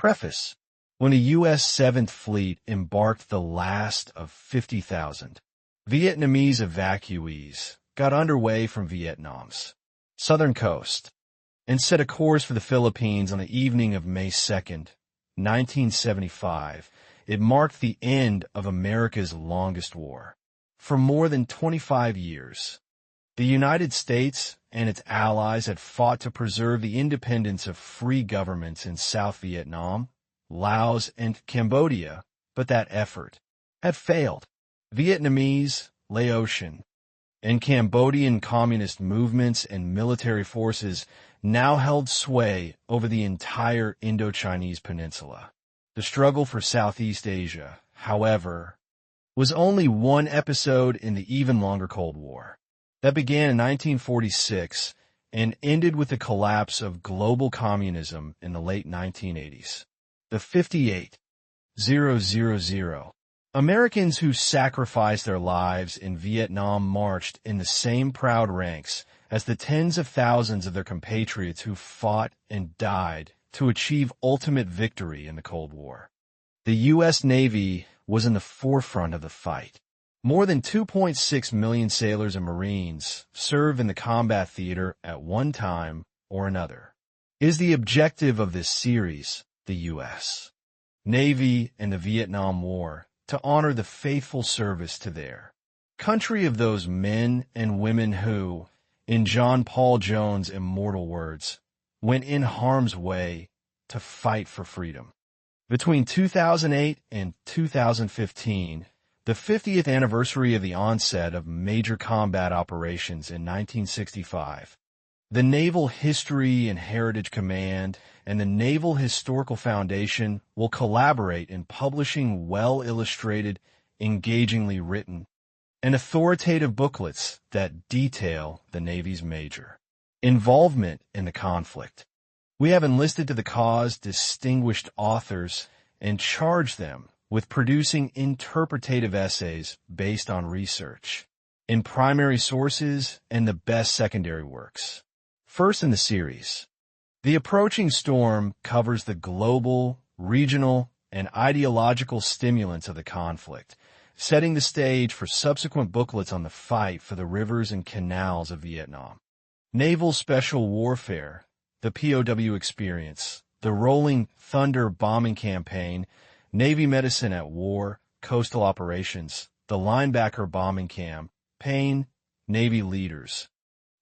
Preface. When the U.S. 7th Fleet embarked, the last of 50,000 Vietnamese evacuees got underway from Vietnam's southern coast and set a course for the Philippines on the evening of May 2nd, 1975. It marked the end of America's longest war. For more than 25 years, the United States and its allies had fought to preserve the independence of free governments in South Vietnam, Laos, and Cambodia, but that effort had failed. Vietnamese, Laotian, and Cambodian communist movements and military forces now held sway over the entire Indochinese peninsula. The struggle for Southeast Asia, however, was only one episode in the even longer Cold War that began in 1946 and ended with the collapse of global communism in the late 1980s. The 58,000 Americans who sacrificed their lives in Vietnam marched in the same proud ranks as the tens of thousands of their compatriots who fought and died to achieve ultimate victory in the Cold War. The U.S. Navy was in the forefront of the fight. More than 2.6 million sailors and Marines served in the combat theater at one time or another. Is the objective of this series, the U.S. Navy and the Vietnam War, to honor the faithful service to their country of those men and women who, in John Paul Jones' immortal words, went in harm's way to fight for freedom. Between 2008 and 2015, the 50th anniversary of the onset of major combat operations in 1965, the Naval History and Heritage Command and the Naval Historical Foundation will collaborate in publishing well-illustrated, engagingly written, and authoritative booklets that detail the Navy's major involvement in the conflict. We have enlisted to the cause distinguished authors and charged them with producing interpretative essays based on research in primary sources and the best secondary works. First in the series, The Approaching Storm covers the global, regional, and ideological stimulants of the conflict, setting the stage for subsequent booklets on the fight for the rivers and canals of Vietnam. Naval Special Warfare, the POW Experience, the Rolling Thunder Bombing Campaign, Navy Medicine at War, Coastal Operations, the Linebacker Bombing Campaign, Navy Leaders,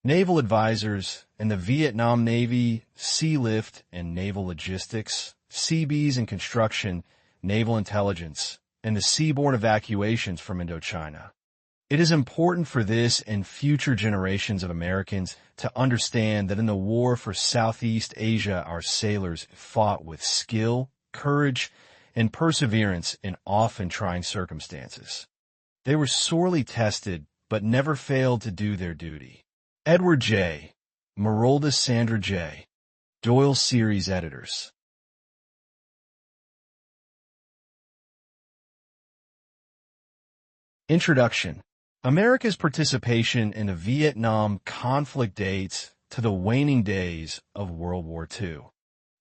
Naval Advisors, and the Vietnam Navy, Sea Lift and Naval Logistics, Seabees and Construction, Naval Intelligence, and the Seaborne Evacuations from Indochina. It is important for this and future generations of Americans to understand that in the war for Southeast Asia, our sailors fought with skill, courage, and perseverance in often trying circumstances. They were sorely tested, but never failed to do their duty. Edward J. Merolda Sandra J. Doyle Series Editors. Introduction. America's participation in the Vietnam conflict dates to the waning days of World War II,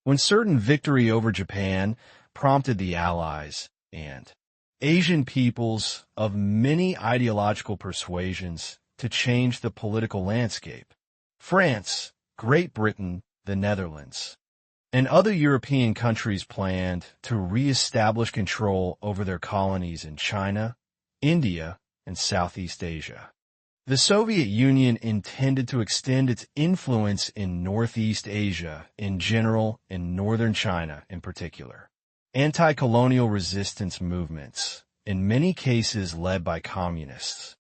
when certain victory over Japan prompted the Allies and Asian peoples of many ideological persuasions to change the political landscape. France, Great Britain, the Netherlands, and other European countries planned to re-establish control over their colonies in China, India, and Southeast Asia. The Soviet Union intended to extend its influence in Northeast Asia in general and Northern China in particular. Anti-colonial resistance movements, in many cases led by communists,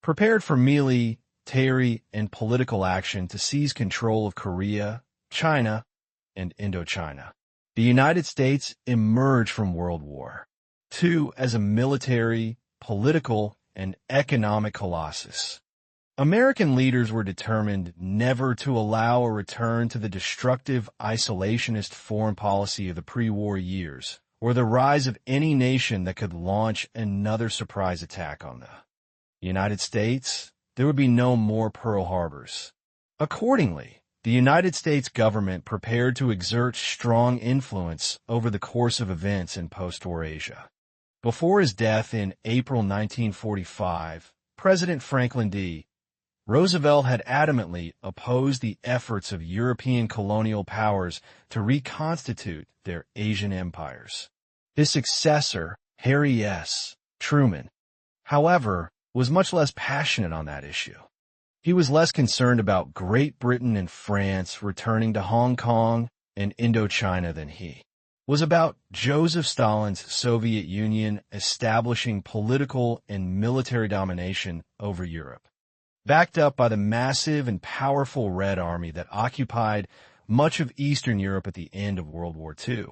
prepared for military and political action to seize control of Korea, China, and Indochina. The United States emerged from World War II as a military, political, and economic colossus. American leaders were determined never to allow a return to the destructive isolationist foreign policy of the pre-war years, or the rise of any nation that could launch another surprise attack on the United States. There would be no more Pearl Harbors. Accordingly, the United States government prepared to exert strong influence over the course of events in post-war Asia. Before his death in April 1945, President Franklin D. Roosevelt had adamantly opposed the efforts of European colonial powers to reconstitute their Asian empires. His successor, Harry S. Truman, however, was much less passionate on that issue. He was less concerned about Great Britain and France returning to Hong Kong and Indochina than he was about Joseph Stalin's Soviet Union establishing political and military domination over Europe. Backed up by the massive and powerful Red Army that occupied much of Eastern Europe at the end of World War II.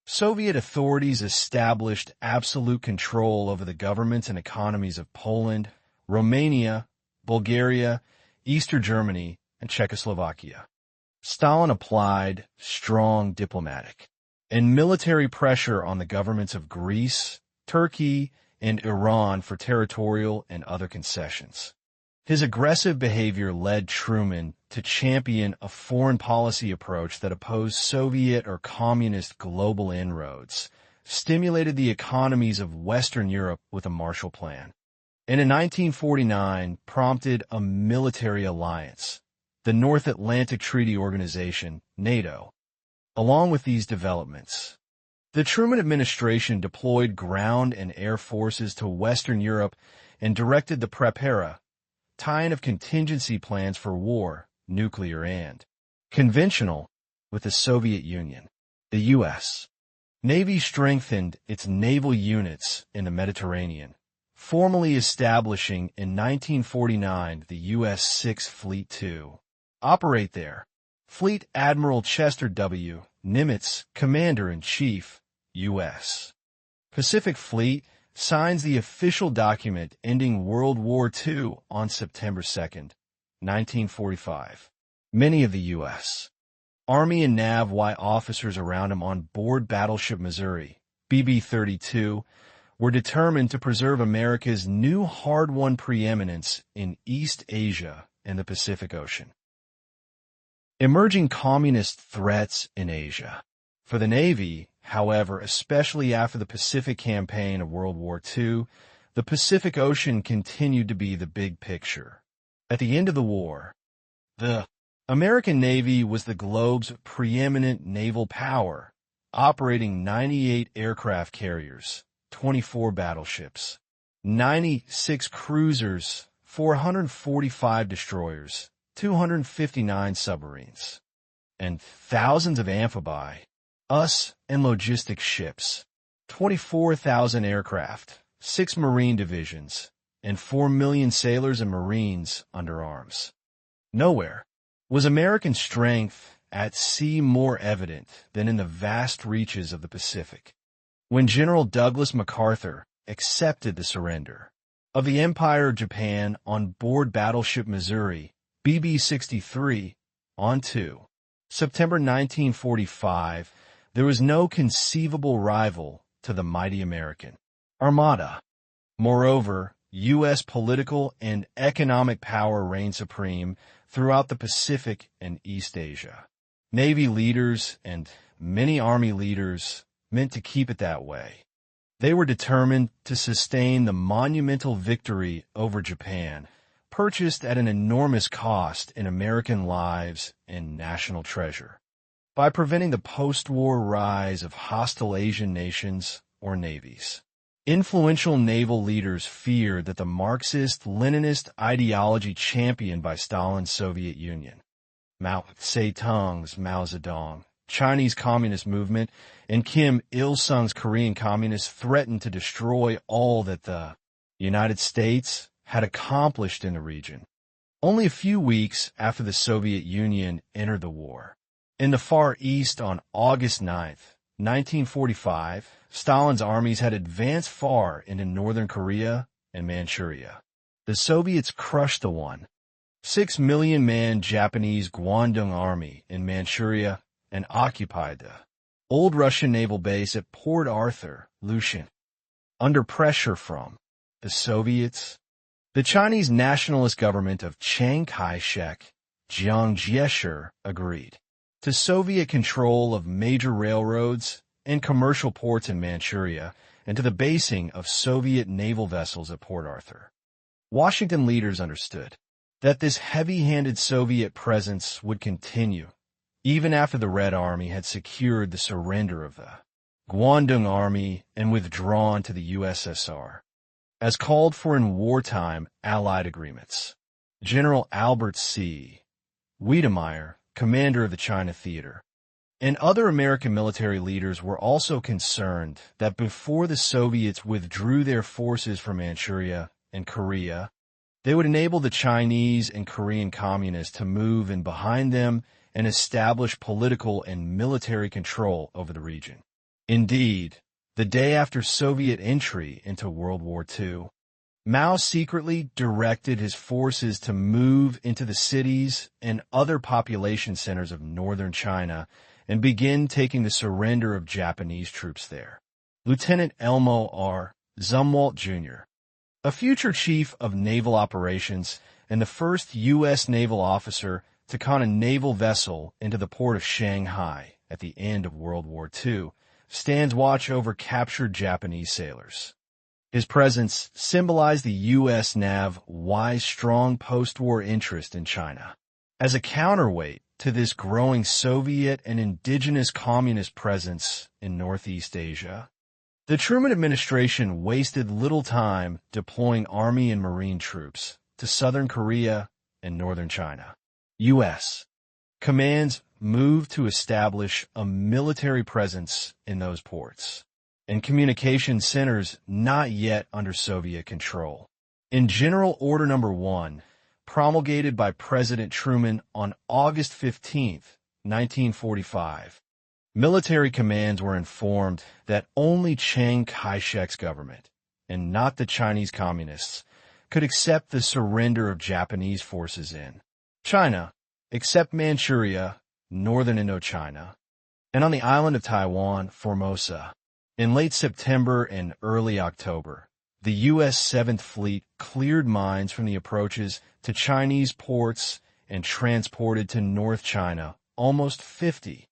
Soviet authorities established absolute control over the governments and economies of Poland, Romania, Bulgaria, Eastern Germany, and Czechoslovakia. Stalin applied strong diplomatic and military pressure on the governments of Greece, Turkey, and Iran for territorial and other concessions. His aggressive behavior led Truman to champion a foreign policy approach that opposed Soviet or communist global inroads, stimulated the economies of Western Europe with a Marshall Plan, and in 1949 prompted a military alliance, the North Atlantic Treaty Organization, NATO. Along with these developments, the Truman administration deployed ground and air forces to Western Europe and directed the prepara, tie-in of contingency plans for war, nuclear and conventional, with the Soviet Union. The U.S. Navy strengthened its naval units in the Mediterranean, formally establishing in 1949 the U.S. Sixth Fleet to operate there. Fleet Admiral Chester W. Nimitz, Commander-in-Chief, U.S. Pacific Fleet, signs the official document ending World War II on September 2, 1945. Many of the U.S. Army and NAVY officers around him on board Battleship Missouri, BB-32, were determined to preserve America's new hard-won preeminence in East Asia and the Pacific Ocean. Emerging communist threats in Asia. For the Navy, however, especially after the Pacific Campaign of World War II, the Pacific Ocean continued to be the big picture. At the end of the war, the American Navy was the globe's preeminent naval power, operating 98 aircraft carriers, 24 battleships, 96 cruisers, 445 destroyers, 259 submarines, and thousands of amphibious, and logistics ships, 24,000 aircraft, 6 Marine divisions, and 4 million sailors and Marines under arms. Nowhere was American strength at sea more evident than in the vast reaches of the Pacific. When General Douglas MacArthur accepted the surrender of the Empire of Japan on board Battleship Missouri, BB-63, on September 1945, there was no conceivable rival to the mighty American Armada. Moreover, U.S. political and economic power reigned supreme throughout the Pacific and East Asia. Navy leaders and many Army leaders meant to keep it that way. They were determined to sustain the monumental victory over Japan, purchased at an enormous cost in American lives and national treasure, by preventing the post-war rise of hostile Asian nations or navies. Influential naval leaders feared that the Marxist-Leninist ideology championed by Stalin's Soviet Union, Mao Zedong's Mao Zedong, Chinese Communist Movement, and Kim Il-sung's Korean Communists threatened to destroy all that the United States had accomplished in the region. Only a few weeks after the Soviet Union entered the war, in the Far East on August 9, 1945, Stalin's armies had advanced far into northern Korea and Manchuria. The Soviets crushed the 6 million man Japanese Guandong Army in Manchuria and occupied the old Russian naval base at Port Arthur, Lushan. Under pressure from the Soviets, the Chinese nationalist government of Chiang Kai-shek Jiang Jieshi, agreed to Soviet control of major railroads and commercial ports in Manchuria and to the basing of Soviet naval vessels at Port Arthur. Washington leaders understood that this heavy-handed Soviet presence would continue even after the Red Army had secured the surrender of the Guangdong Army and withdrawn to the USSR, as called for in wartime Allied agreements. General Albert C. Wiedemeyer, commander of the China Theater, and other American military leaders were also concerned that before the Soviets withdrew their forces from Manchuria and Korea, they would enable the Chinese and Korean communists to move in behind them and establish political and military control over the region. Indeed, the day after Soviet entry into World War II, Mao secretly directed his forces to move into the cities and other population centers of northern China and begin taking the surrender of Japanese troops there. Lieutenant Elmo R. Zumwalt, Jr., a future chief of naval operations and the first U.S. naval officer to con a naval vessel into the port of Shanghai at the end of World War II, stands watch over captured Japanese sailors. His presence symbolized the U.S. Nav's strong post-war interest in China. As a counterweight to this growing Soviet and indigenous communist presence in Northeast Asia, the Truman administration wasted little time deploying Army and Marine troops to southern Korea and northern China. U.S. commands moved to establish a military presence in those ports and communication centers not yet under Soviet control. In General Order No. 1, promulgated by President Truman on August 15, 1945, military commands were informed that only Chiang Kai-shek's government, and not the Chinese communists, could accept the surrender of Japanese forces in China, except Manchuria, northern Indochina, and on the island of Taiwan, Formosa. In late September and early October, the U.S. 7th Fleet cleared mines from the approaches to Chinese ports and transported to North China almost 50,000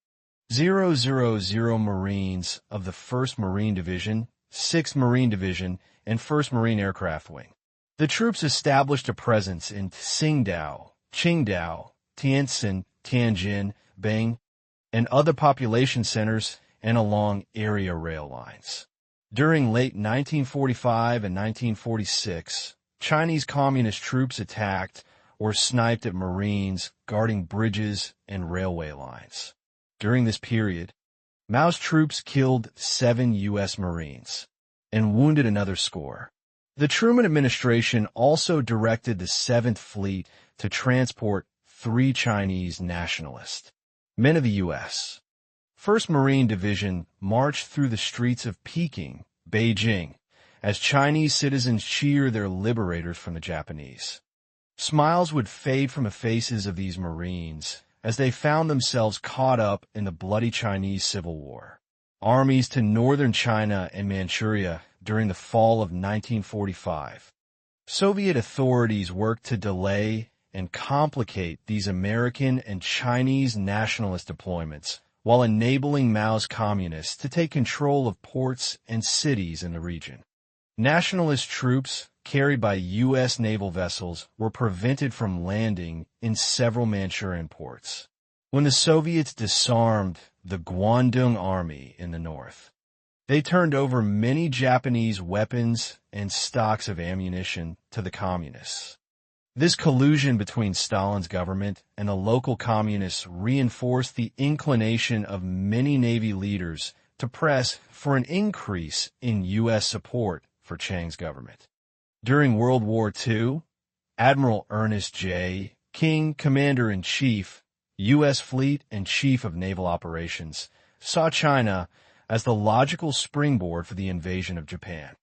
Marines of the 1st Marine Division, 6th Marine Division, and 1st Marine Aircraft Wing. The troops established a presence in Tsingtao, Qingdao, Tientsin, Tianjin, Bing, and other population centers and along area rail lines. During late 1945 and 1946, Chinese communist troops attacked or sniped at Marines guarding bridges and railway lines. During this period, Mao's troops killed 7 U.S. Marines and wounded another score. The Truman administration also directed the 7th Fleet to transport 3 Chinese nationalists, men of the U.S. 1st Marine Division marched through the streets of Peking, Beijing, as Chinese citizens cheered their liberators from the Japanese. Smiles would fade from the faces of these Marines as they found themselves caught up in the bloody Chinese Civil War. Armies to northern China and Manchuria during the fall of 1945. Soviet authorities worked to delay and complicate these American and Chinese nationalist deployments while enabling Mao's communists to take control of ports and cities in the region. Nationalist troops carried by U.S. naval vessels were prevented from landing in several Manchurian ports. When the Soviets disarmed the Guangdong Army in the north, they turned over many Japanese weapons and stocks of ammunition to the communists. This collusion between Stalin's government and the local communists reinforced the inclination of many Navy leaders to press for an increase in U.S. support for Chiang's government. During World War II, Admiral Ernest J. King, Commander-in-Chief, U.S. Fleet and Chief of Naval Operations, saw China as the logical springboard for the invasion of Japan.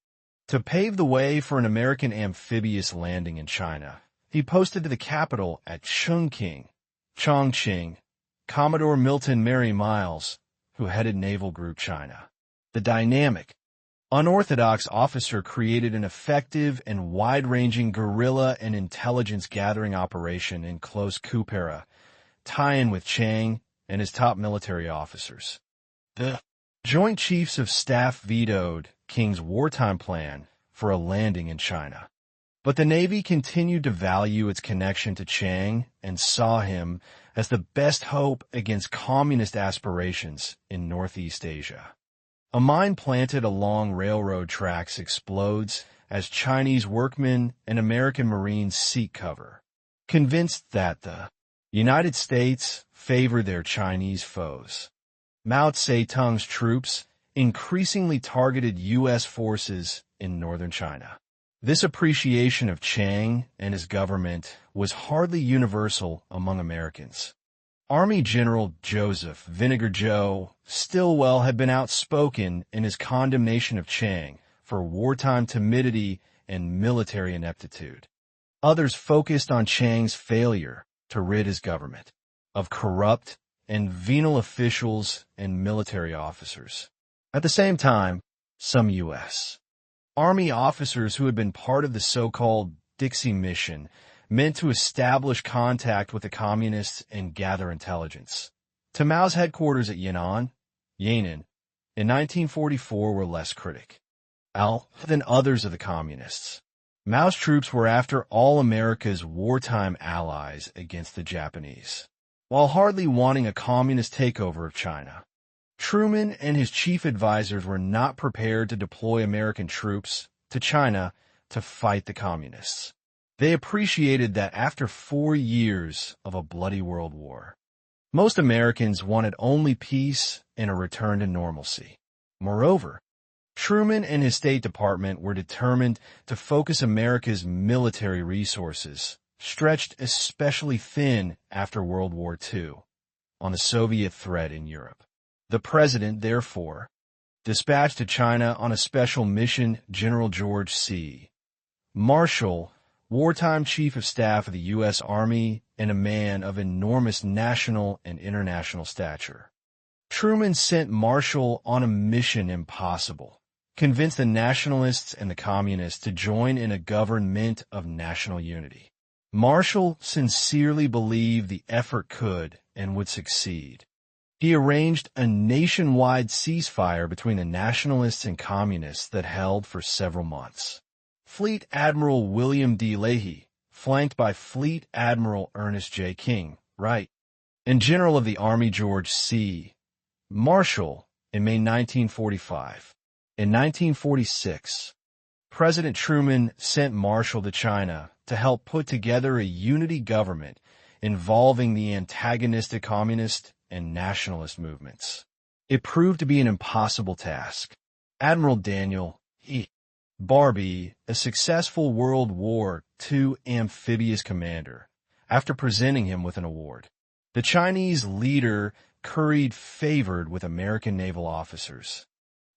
To pave the way for an American amphibious landing in China, he posted to the capital at Chongqing, Commodore Milton Mary Miles, who headed Naval Group China. The dynamic unorthodox officer created an effective and wide-ranging guerrilla and intelligence gathering operation in close Kupera, tie-in with Chiang and his top military officers. The Joint Chiefs of Staff vetoed King's wartime plan for a landing in China. But the Navy continued to value its connection to Chiang and saw him as the best hope against communist aspirations in Northeast Asia. A mine planted along railroad tracks explodes as Chinese workmen and American Marines seek cover, convinced that the United States favored their Chinese foes. Mao Zedong's troops increasingly targeted U.S. forces in northern China. This appreciation of Chiang and his government was hardly universal among Americans. Army General Joseph Vinegar Joe Stilwell had been outspoken in his condemnation of Chiang for wartime timidity and military ineptitude. Others focused on Chiang's failure to rid his government of corrupt and venal officials and military officers. At the same time, some U.S. Army officers who had been part of the so-called Dixie Mission meant to establish contact with the communists and gather intelligence. To Mao's headquarters at Yan'an, in 1944 were less critical than others of the communists. Mao's troops were after all America's wartime allies against the Japanese, while hardly wanting a communist takeover of China. Truman and his chief advisors were not prepared to deploy American troops to China to fight the communists. They appreciated that after 4 years of a bloody world war, most Americans wanted only peace and a return to normalcy. Moreover, Truman and his State Department were determined to focus America's military resources, stretched especially thin after World War II, on the Soviet threat in Europe. The President, therefore, dispatched to China on a special mission General George C. Marshall, wartime Chief of Staff of the U.S. Army and a man of enormous national and international stature. Truman sent Marshall on a mission impossible, convinced the nationalists and the communists to join in a government of national unity. Marshall sincerely believed the effort could and would succeed. He arranged a nationwide ceasefire between the nationalists and communists that held for several months. Fleet Admiral William D. Leahy, flanked by Fleet Admiral Ernest J. King, Wright, and General of the Army George C. Marshall in May 1945. In 1946, President Truman sent Marshall to China to help put together a unity government involving the antagonistic communist and nationalist movements. It proved to be an impossible task. Admiral Daniel E. Barbie, a successful World War II amphibious commander, after presenting him with an award. The Chinese leader curried favored with American naval officers,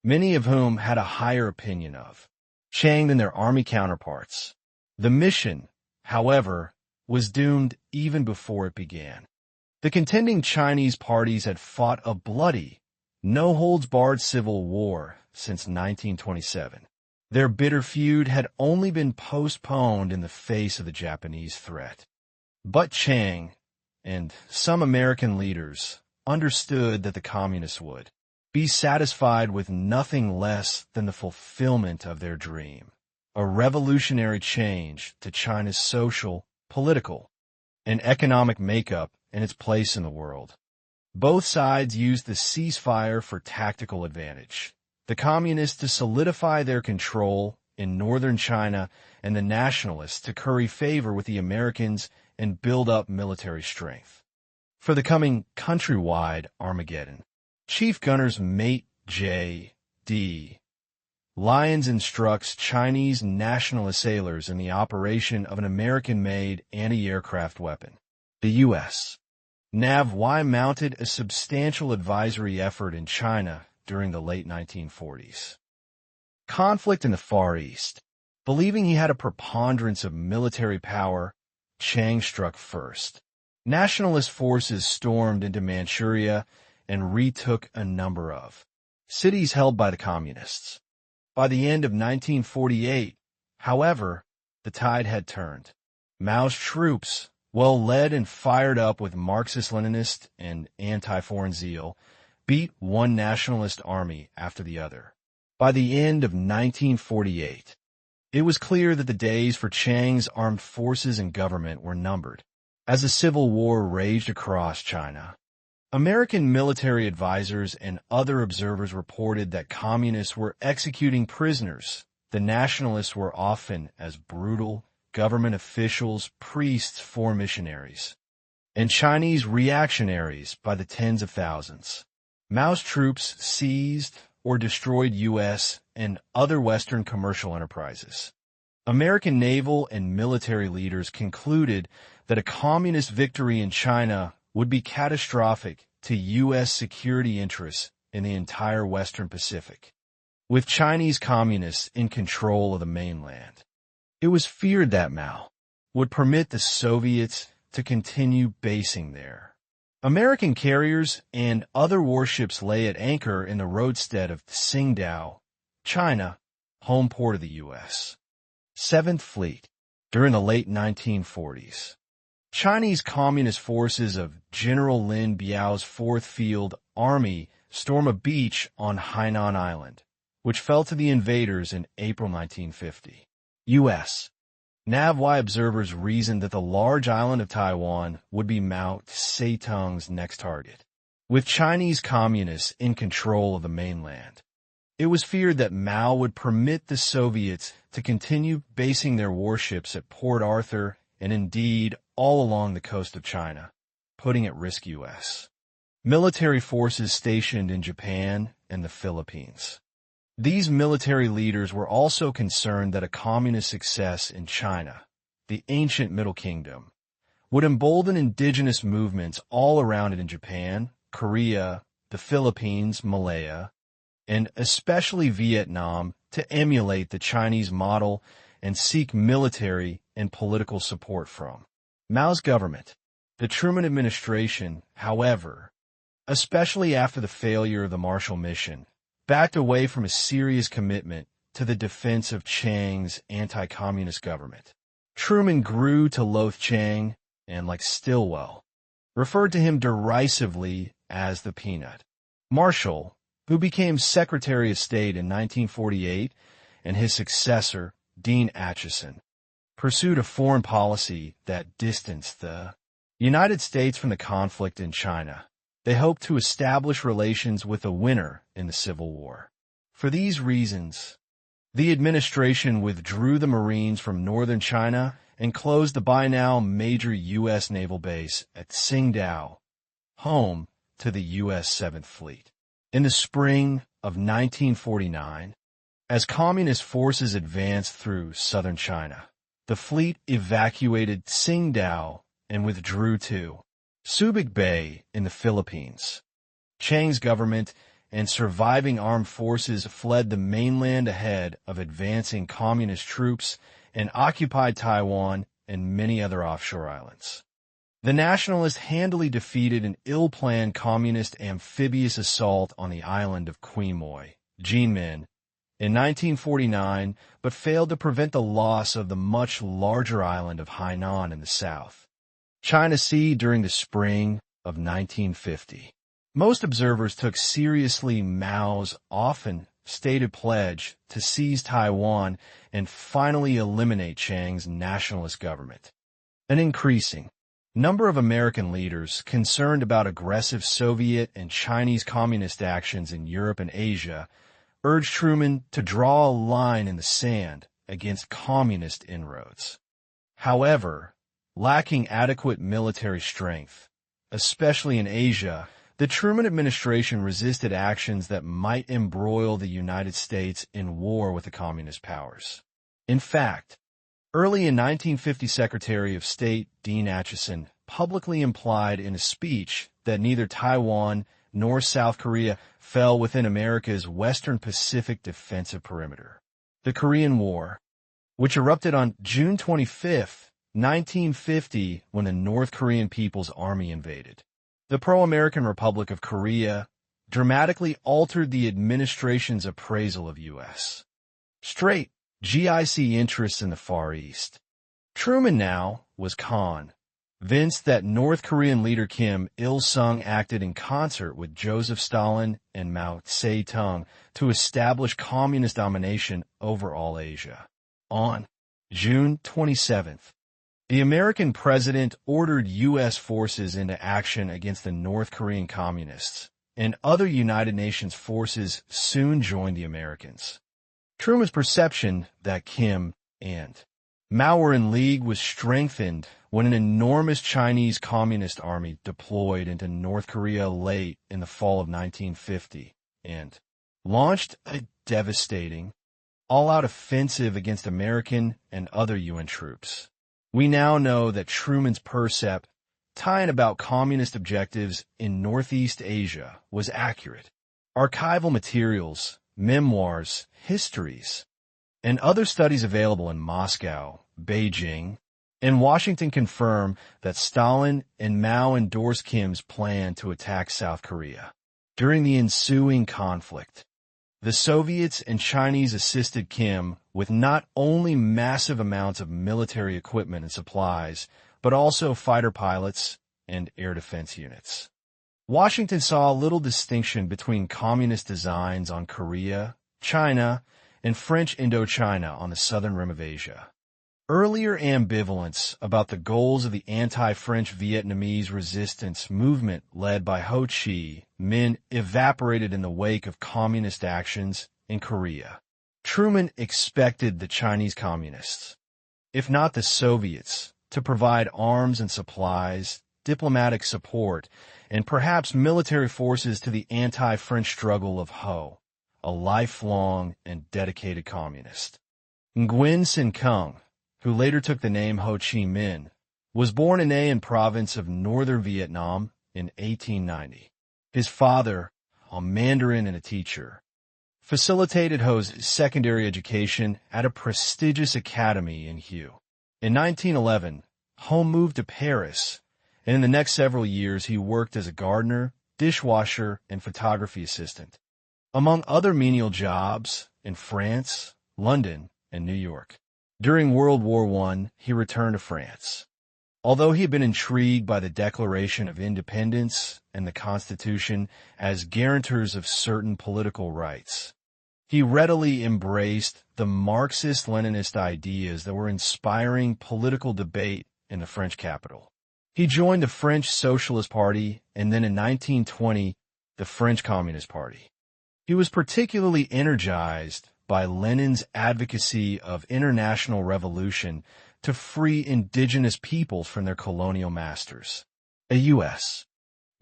many of whom had a higher opinion of Chiang than their army counterparts. The mission, however, was doomed even before it began. The contending Chinese parties had fought a bloody, no-holds-barred civil war since 1927. Their bitter feud had only been postponed in the face of the Japanese threat. But Chiang and some American leaders understood that the communists would be satisfied with nothing less than the fulfillment of their dream, a revolutionary change to China's social, political, and economic makeup and its place in the world. Both sides used the ceasefire for tactical advantage. The communists to solidify their control in northern China and the nationalists to curry favor with the Americans and build up military strength. For the coming countrywide Armageddon, Chief Gunner's Mate J. D. Lyons instructs Chinese nationalist sailors in the operation of an American-made anti-aircraft weapon. The U.S. NAVY mounted a substantial advisory effort in China during the late 1940s. Conflict in the Far East. Believing he had a preponderance of military power, Chiang struck first. Nationalist forces stormed into Manchuria and retook a number of cities held by the communists. By the end of 1948, however, the tide had turned. Mao's troops, well led and fired up with Marxist-Leninist and anti-foreign zeal, beat one nationalist army after the other. By the end of 1948, it was clear that the days for Chiang's armed forces and government were numbered. As the Civil War raged across China, American military advisors and other observers reported that communists were executing prisoners. The nationalists were often as brutal government officials, priests, foreign missionaries, and Chinese reactionaries by the tens of thousands. Mao's troops seized or destroyed U.S. and other Western commercial enterprises. American naval and military leaders concluded that a communist victory in China would be catastrophic to U.S. security interests in the entire Western Pacific. With Chinese communists in control of the mainland, it was feared that Mao would permit the Soviets to continue basing there. American carriers and other warships lay at anchor in the roadstead of Tsingtao, China, home port of the U.S. Seventh Fleet. During the late 1940s, Chinese Communist forces of General Lin Biao's 4th Field Army stormed a beach on Hainan Island, which fell to the invaders in April 1950. U.S. NAVY observers reasoned that the large island of Taiwan would be Mao Zedong's next target. With Chinese communists in control of the mainland, it was feared that Mao would permit the Soviets to continue basing their warships at Port Arthur and indeed all along the coast of China, putting at risk U.S. military forces stationed in Japan and the Philippines. These military leaders were also concerned that a communist success in China, the ancient Middle Kingdom, would embolden indigenous movements all around it in Japan, Korea, the Philippines, Malaya, and especially Vietnam to emulate the Chinese model and seek military and political support from Mao's government. The Truman administration, however, especially after the failure of the Marshall Mission, backed away from a serious commitment to the defense of Chiang's anti-communist government. Truman grew to loathe Chiang and, like Stilwell, referred to him derisively as the Peanut. Marshall, who became Secretary of State in 1948, and his successor, Dean Acheson, pursued a foreign policy that distanced the United States from the conflict in China. They hoped to establish relations with a winner in the Civil War. For these reasons, the administration withdrew the Marines from northern China and closed the by now major U.S. naval base at Tsingtao, home to the U.S. 7th Fleet. In the spring of 1949, as communist forces advanced through southern China, the fleet evacuated Tsingtao and withdrew to Subic Bay in the Philippines. Chiang's government and surviving armed forces fled the mainland ahead of advancing communist troops and occupied Taiwan and many other offshore islands. The nationalists handily defeated an ill-planned communist amphibious assault on the island of Quemoy, Jinmen, in 1949, but failed to prevent the loss of the much larger island of Hainan in the south. China Sea during the spring of 1950. Most observers took seriously Mao's often stated pledge to seize Taiwan and finally eliminate Chiang's nationalist government. An increasing number of American leaders concerned about aggressive Soviet and Chinese communist actions in Europe and Asia urged Truman to draw a line in the sand against communist inroads. However, lacking adequate military strength, especially in Asia, the Truman administration resisted actions that might embroil the United States in war with the communist powers. In fact, early in 1950, Secretary of State Dean Acheson publicly implied in a speech that neither Taiwan nor South Korea fell within America's Western Pacific defensive perimeter. The Korean War, which erupted on June 25, 1950, when the North Korean People's Army invaded the pro-American Republic of Korea, dramatically altered the administration's appraisal of U.S. straight GIC interests in the Far East. Truman now was convinced that North Korean leader Kim Il-sung acted in concert with Joseph Stalin and Mao Zedong to establish communist domination over all Asia. On June 27th, the American president ordered U.S. forces into action against the North Korean communists, and other United Nations forces soon joined the Americans. Truman's perception that Kim and Mao were in league was strengthened when an enormous Chinese Communist army deployed into North Korea late in the fall of 1950 and launched a devastating, all-out offensive against American and other UN troops. We now know that Truman's percept, tying about communist objectives in Northeast Asia, was accurate. Archival materials, memoirs, histories, and other studies available in Moscow, Beijing, and Washington confirm that Stalin and Mao endorsed Kim's plan to attack South Korea. During the ensuing conflict, the Soviets and Chinese assisted Kim with not only massive amounts of military equipment and supplies, but also fighter pilots and air defense units. Washington saw little distinction between communist designs on Korea, China, and French Indochina on the southern rim of Asia. Earlier ambivalence about the goals of the anti-French Vietnamese resistance movement led by Ho Chi Minh evaporated in the wake of communist actions in Korea. Truman expected the Chinese communists, if not the Soviets, to provide arms and supplies, diplomatic support, and perhaps military forces to the anti-French struggle of Ho, a lifelong and dedicated communist. Nguyen Sinh Kung, who later took the name Ho Chi Minh, was born in An province of northern Vietnam in 1890. His father, a Mandarin and a teacher, facilitated Ho's secondary education at a prestigious academy in Hue. In 1911, Ho moved to Paris, and in the next several years he worked as a gardener, dishwasher, and photography assistant, among other menial jobs in France, London, and New York. During World War I, he returned to France. Although he had been intrigued by the Declaration of Independence and the Constitution as guarantors of certain political rights, he readily embraced the Marxist-Leninist ideas that were inspiring political debate in the French capital. He joined the French Socialist Party and then in 1920, the French Communist Party. He was particularly energized by Lenin's advocacy of international revolution to free indigenous peoples from their colonial masters. A U.S.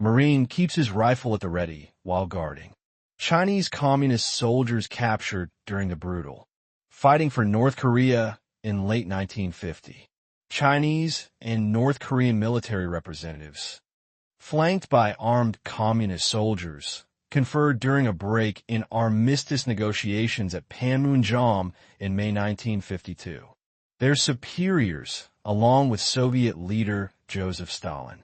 Marine keeps his rifle at the ready while guarding Chinese communist soldiers captured during the brutal fighting for North Korea in late 1950. Chinese and North Korean military representatives, flanked by armed communist soldiers, conferred during a break in armistice negotiations at Panmunjom in May 1952. Their superiors, along with Soviet leader Joseph Stalin,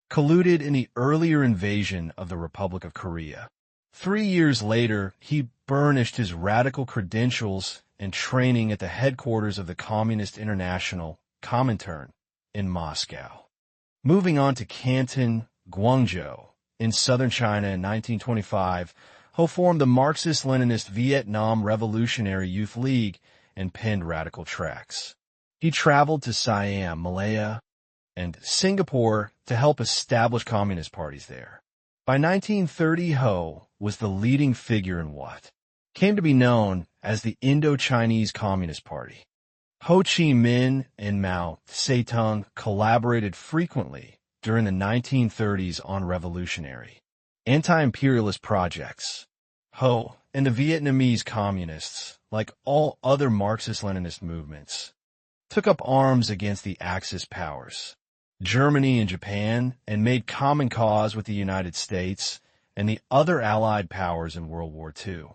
colluded in the earlier invasion of the Republic of Korea. 3 years later, he burnished his radical credentials and training at the headquarters of the Communist International, Comintern, in Moscow. Moving on to Canton, Guangzhou, in southern China in 1925, Ho formed the Marxist-Leninist Vietnam Revolutionary Youth League and penned radical tracts. He traveled to Siam, Malaya, and Singapore to help establish communist parties there. By 1930, Ho was the leading figure in what came to be known as the Indo-Chinese Communist Party. Ho Chi Minh and Mao Zedong collaborated frequently during the 1930s on revolutionary, anti-imperialist projects. Ho and the Vietnamese communists, like all other Marxist-Leninist movements, took up arms against the Axis powers, Germany and Japan, and made common cause with the United States and the other Allied powers in World War II.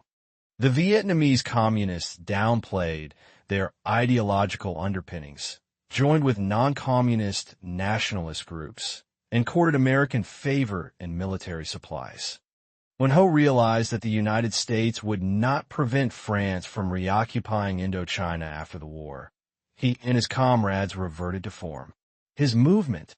The Vietnamese communists downplayed their ideological underpinnings, joined with non-communist nationalist groups, and courted American favor and military supplies. When Ho realized that the United States would not prevent France from reoccupying Indochina after the war, he and his comrades reverted to form. His movement,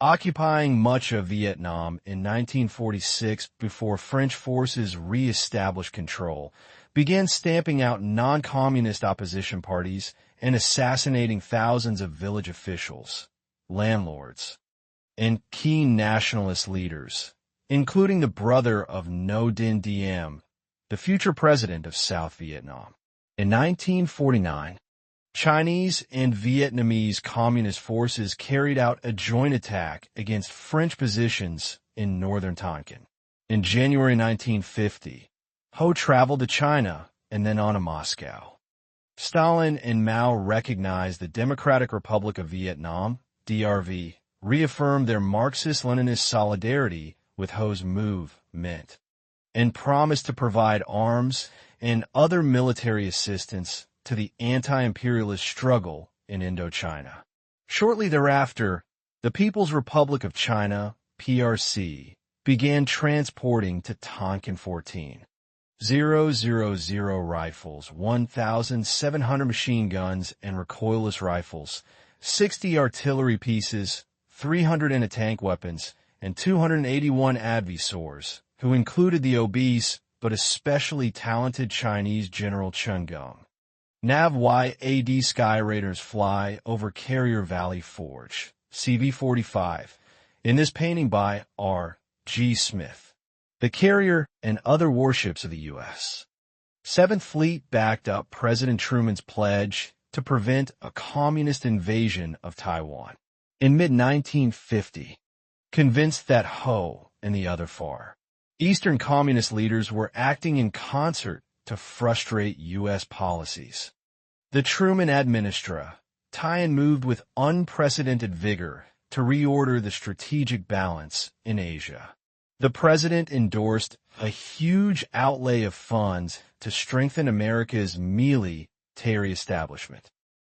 occupying much of Vietnam in 1946 before French forces re-established control, began stamping out non-communist opposition parties and assassinating thousands of village officials, landlords, and key nationalist leaders, including the brother of Ngo Dinh Diem, the future president of South Vietnam. In 1949, Chinese and Vietnamese communist forces carried out a joint attack against French positions in northern Tonkin. In January 1950, Ho traveled to China and then on to Moscow. Stalin and Mao recognized the Democratic Republic of Vietnam, DRV, reaffirmed their Marxist-Leninist solidarity with Ho's movement, and promised to provide arms and other military assistance to the anti-imperialist struggle in Indochina. Shortly thereafter, the People's Republic of China, PRC, began transporting to Tonkin 14 000 rifles, 1,700 machine guns and recoilless rifles, 60 artillery pieces, 300 anti-tank weapons, and 281 advisors, who included the obese but especially talented Chinese General Chen Gong. NAV-YAD Sky Raiders fly over Carrier Valley Forge, CV-45, in this painting by R. G. Smith. The carrier and other warships of the U.S. Seventh Fleet backed up President Truman's pledge to prevent a communist invasion of Taiwan. In mid-1950, convinced that Ho and the other Far Eastern communist leaders were acting in concert to frustrate U.S. policies, the Truman administration moved with unprecedented vigor to reorder the strategic balance in Asia. The president endorsed a huge outlay of funds to strengthen America's military establishment.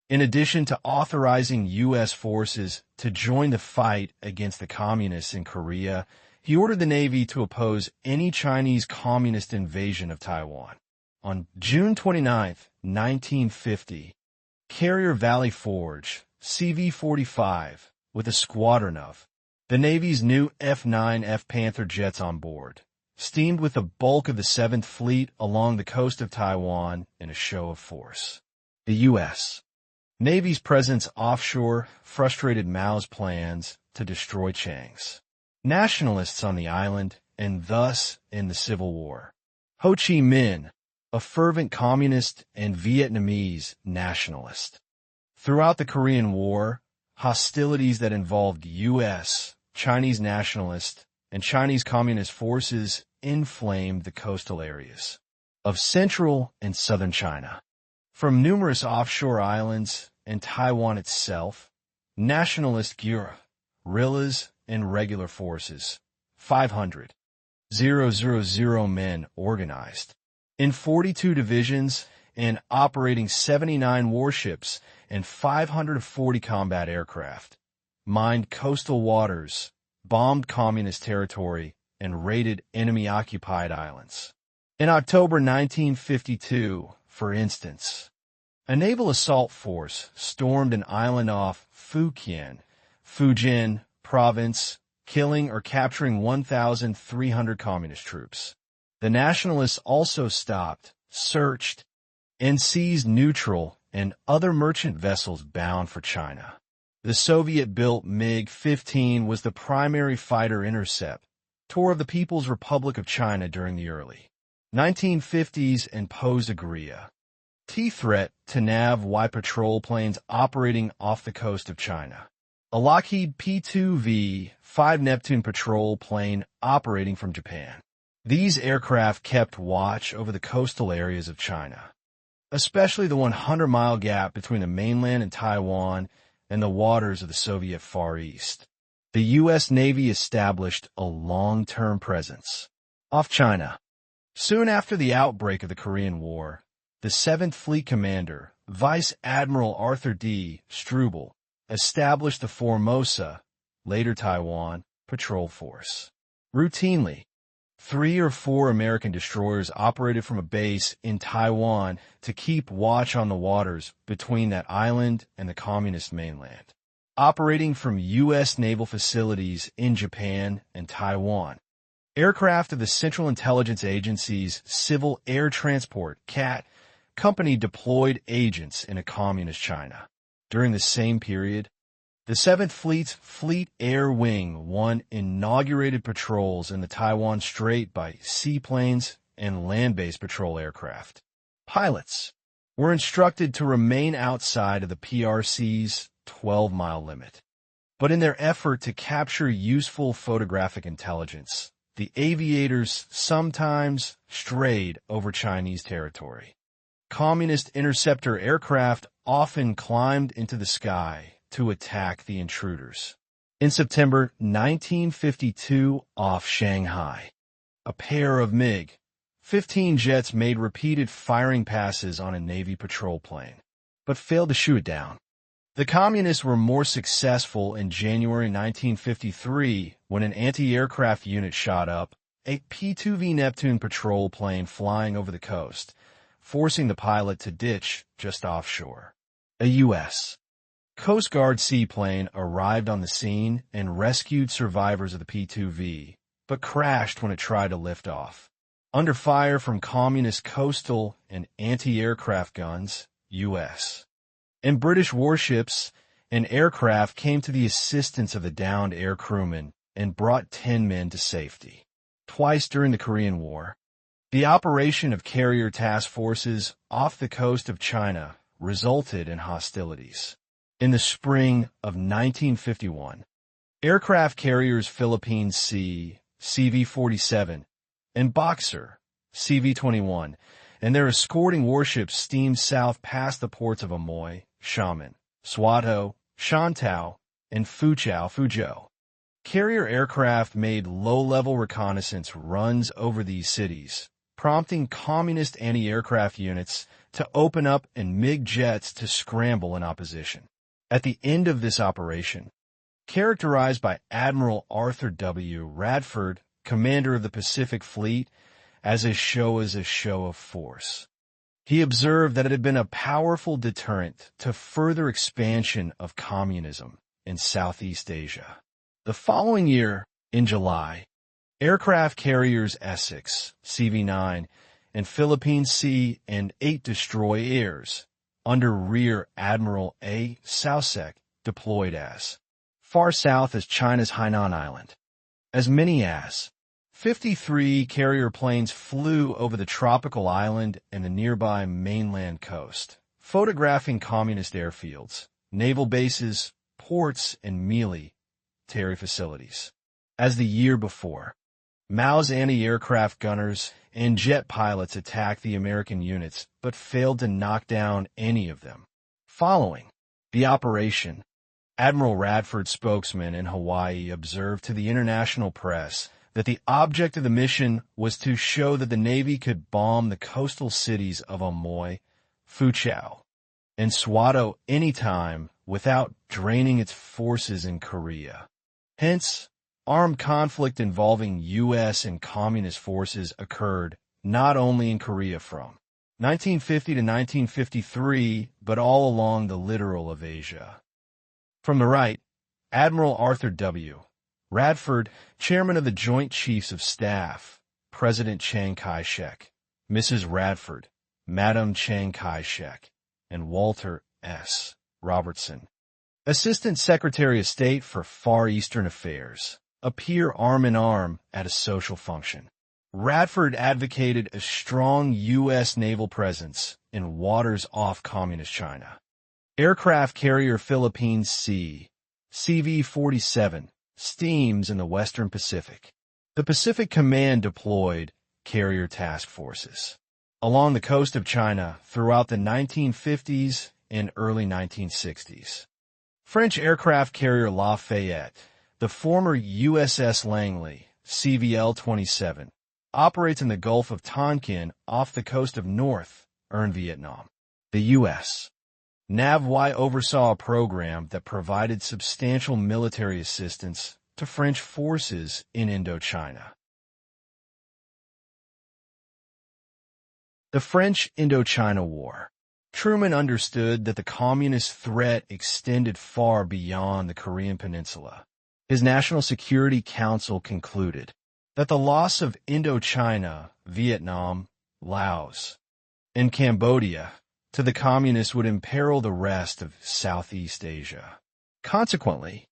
In addition to authorizing U.S. forces to join the fight against the communists in Korea, he ordered the Navy to oppose any Chinese communist invasion of Taiwan. On June 29, 1950, Carrier Valley Forge, CV-45, with a squadron of the Navy's new F-9F Panther jets on board, steamed with the bulk of the 7th Fleet along the coast of Taiwan in a show of force. The U.S. Navy's presence offshore frustrated Mao's plans to destroy Chiang's nationalists on the island and thus in the Civil War. Ho Chi Minh, a fervent communist and Vietnamese nationalist. Throughout the Korean War, hostilities that involved U.S., Chinese nationalist, and Chinese communist forces inflamed the coastal areas of central and southern China. From numerous offshore islands and Taiwan itself, nationalist guerrillas and regular forces, 500,000 men organized in 42 divisions and operating 79 warships and 540 combat aircraft, mined coastal waters, bombed communist territory, and raided enemy-occupied islands. In October 1952, for instance, a naval assault force stormed an island off Fujian province, killing or capturing 1,300 communist troops. The nationalists also stopped, searched, and seized neutral and other merchant vessels bound for China. The Soviet-built MiG-15 was the primary fighter intercept tour of the People's Republic of China during the early 1950s and posed a guerrilla threat to NAV-Y patrol planes operating off the coast of China. A Lockheed P-2V-5 Neptune patrol plane operating from Japan. These aircraft kept watch over the coastal areas of China, especially the 100-mile gap between the mainland and Taiwan and the waters of the Soviet Far East. The U.S. Navy established a long-term presence off China. Soon after the outbreak of the Korean War, the 7th Fleet Commander, Vice Admiral Arthur D. Struble, established the Formosa, later Taiwan, Patrol Force. Routinely, 3 or 4 American destroyers operated from a base in Taiwan to keep watch on the waters between that island and the communist mainland, operating from U.S. naval facilities in Japan and Taiwan. Aircraft of the Central Intelligence Agency's Civil Air Transport (CAT) company deployed agents in a communist China. During the same period, the 7th Fleet's Fleet Air Wing won inaugurated patrols in the Taiwan Strait by seaplanes and land-based patrol aircraft. Pilots were instructed to remain outside of the PRC's 12-mile limit. But in their effort to capture useful photographic intelligence, the aviators sometimes strayed over Chinese territory. Communist interceptor aircraft often climbed into the sky to attack the intruders. In September 1952, off Shanghai, a pair of MiG-15 jets made repeated firing passes on a Navy patrol plane, but failed to shoot it down. The Communists were more successful in January 1953 when an anti-aircraft unit shot up a P-2V Neptune patrol plane flying over the coast, forcing the pilot to ditch just offshore. A U.S. Coast Guard seaplane arrived on the scene and rescued survivors of the P-2V, but crashed when it tried to lift off. Under fire from Communist coastal and anti-aircraft guns, U.S. and British warships and aircraft came to the assistance of the downed air crewmen and brought 10 men to safety. Twice during the Korean War, the operation of carrier task forces off the coast of China resulted in hostilities. In the spring of 1951, aircraft carriers Philippines Sea, CV-47, and Boxer, CV-21, and their escorting warships steamed south past the ports of Amoy, Xiamen, Swatow, Shantou, and Fuzhou. Carrier aircraft made low-level reconnaissance runs over these cities, prompting communist anti-aircraft units to open up and MiG jets to scramble in opposition. At the end of this operation, characterized by Admiral Arthur W. Radford, commander of the Pacific Fleet, as a show of force, he observed that it had been a powerful deterrent to further expansion of communism in Southeast Asia. The following year, in July, aircraft carriers Essex, CV-9, and Philippines Sea and 8 destroyers under Rear Admiral A. Soucek deployed as far south as China's Hainan Island. As many as 53 carrier planes flew over the tropical island and the nearby mainland coast, photographing communist airfields, naval bases, ports, and military facilities. As the year before, Mao's anti-aircraft gunners and jet pilots attacked the American units but failed to knock down any of them. Following the operation, Admiral Radford's spokesman in Hawaii observed to the international press that the object of the mission was to show that the Navy could bomb the coastal cities of Amoy, Fuzhou, and Swatow anytime without draining its forces in Korea. Hence, armed conflict involving U.S. and Communist forces occurred not only in Korea from 1950 to 1953, but all along the littoral of Asia. From the right, Admiral Arthur W. Radford, chairman of the Joint Chiefs of Staff, President Chiang Kai-shek, Mrs. Radford, Madam Chiang Kai-shek, and Walter S. Robertson, Assistant Secretary of State for Far Eastern Affairs, appear arm in arm at a social function. Radford advocated a strong U.S. naval presence in waters off Communist China. Aircraft carrier Philippines Sea, CV-47, steams in the Western Pacific. The Pacific Command deployed carrier task forces along the coast of China throughout the 1950s and early 1960s. French aircraft carrier Lafayette, the former USS Langley, CVL-27, operates in the Gulf of Tonkin off the coast of northern Vietnam. The U.S. NAVY oversaw a program that provided substantial military assistance to French forces in Indochina. The French Indochina War. Truman understood that the communist threat extended far beyond the Korean Peninsula. His National Security Council concluded that the loss of Indochina, Vietnam, Laos, and Cambodia to the communists would imperil the rest of Southeast Asia. Consequently,